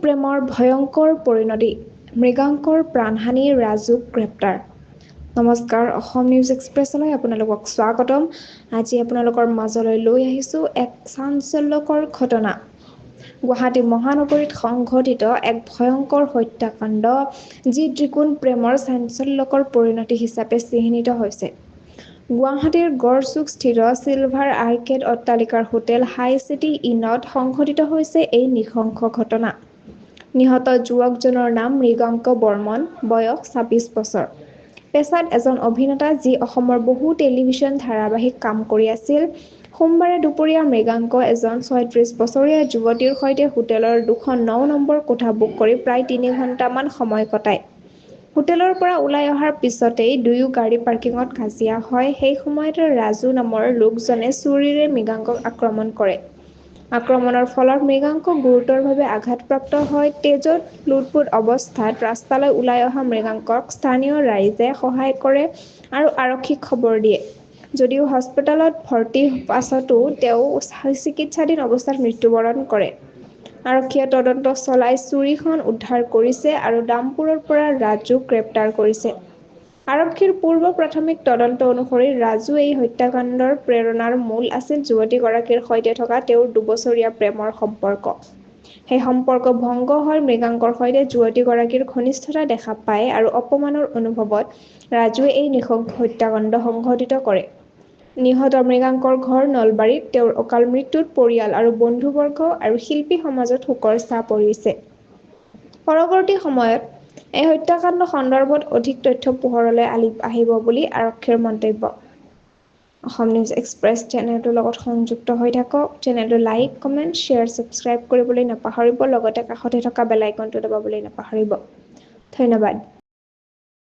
প্ৰেমৰ ভয়ংকৰ পৰিণতি, মৃগাংকৰ প্ৰাণহানি, ৰাজুক গ্ৰেপ্তাৰ। নমস্কাৰ, অসম নিউজ এক্সপ্ৰেছলৈ আপোনালোকক স্বাগতম। আজি আপোনালোকৰ মাজলৈ লৈ আহিছোঁ এক চাঞ্চল্যকৰ ঘটনা। গুৱাহাটী মহানগৰীত সংঘটিত এক ভয়ংকৰ হত্যাকাণ্ড, যি দ্বিগুণ প্ৰেমৰ চাঞ্চল্যকৰ পৰিণতি হিচাপে চিহ্নিত হৈছে। গুৱাহাটীৰ গড়চুকস্থিত চিলভাৰ আৰ্কেড অট্টালিকাৰ হোটেল হাই চিটি ইনত সংঘটিত হৈছে এই নৃশংস ঘটনা। নিহত যুৱকজনৰ নাম মৃগাংক বৰ্মন, বয়স ২৬ বছৰ। পেছাত এজন অভিনেতা, যি অসমৰ বহু টেলিভিছন ধাৰাবাহিক কাম কৰি আছিল। সোমবাৰে দুপৰীয়া মৃগাংক এজন ৩৬ বছৰীয়া যুৱতীৰ সৈতে হোটেলৰ ২০৯ নম্বৰ কোঠা বুক কৰি প্ৰায় ৩ ঘণ্টামান সময় কটায়। হোটেলৰ পৰা ওলাই অহাৰ পিছতেই দুয়ো গাড়ী পাৰ্কিঙত কাজিয়া হয়। সেই সময়তে ৰাজু নামৰ লোকজনে ছুৰীৰে মৃগাংকক আক্ৰমণ কৰে। আক্ৰমণৰ ফলত মৃগাংক গুৰুতৰভাৱে আঘাতপ্ৰাপ্ত হয়। তেজত লুটপুট অৱস্থাত ৰাস্তালৈ ওলাই অহা মৃগাংকক স্থানীয় ৰাইজে সহায় কৰে আৰু আৰক্ষীক খবৰ দিয়ে। যদিও হস্পিটেলত ভৰ্তিৰ পাছতো তেওঁ চিকিৎসাধীন অৱস্থাত মৃত্যুবৰণ কৰে। আৰক্ষীয়ে তদন্ত চলাই ছুৰীখন উদ্ধাৰ কৰিছে আৰু দামপুৰৰ পৰা ৰাজুক গ্ৰেপ্তাৰ কৰিছে। আৰক্ষীৰ পূৰ্ব প্ৰাথমিক তদন্ত অনুসৰি ৰাজু এই হত্যাকাণ্ডৰ প্ৰেৰণাৰ মূল আছিল যুৱতীগৰাকীৰ সৈতে থকা তেওঁৰ দুবছৰীয়া প্ৰেমৰ সম্পৰ্ক। সেই সম্পৰ্ক ভংগ হৈ মৃগাংকৰ সৈতে যুৱতীগৰাকীৰ ঘনিষ্ঠতা দেখা পায় আৰু অপমানৰ অনুভৱত ৰাজুৱে এই নৃশংস হত্যাকাণ্ড সংঘটিত কৰে। নিহত মৃগাংকৰ ঘৰ নলবাৰীত। তেওঁৰ অকাল মৃত্যুত পৰিয়াল আৰু বন্ধুবৰ্গ আৰু শিল্পী সমাজত শোকৰ ছাঁ পৰিছে। পৰৱৰ্তী সময়ত এই হত্যাকাণ্ড সন্দৰ্ভত অধিক তথ্য পোহৰলৈ আহিব বুলি আৰক্ষীৰ মন্তব্য। অসম নিউজ এক্সপ্ৰেছ চেনেলটোৰ লগত সংযুক্ত হৈ থাকক। চেনেলটো লাইক, কমেণ্ট, শ্বেয়াৰ, ছাবস্ক্ৰাইব কৰিবলৈ নাপাহৰিব। লগতে কাষতে থকা বেল আইকনটো দবাবলৈ নাপাহৰিব। ধন্যবাদ।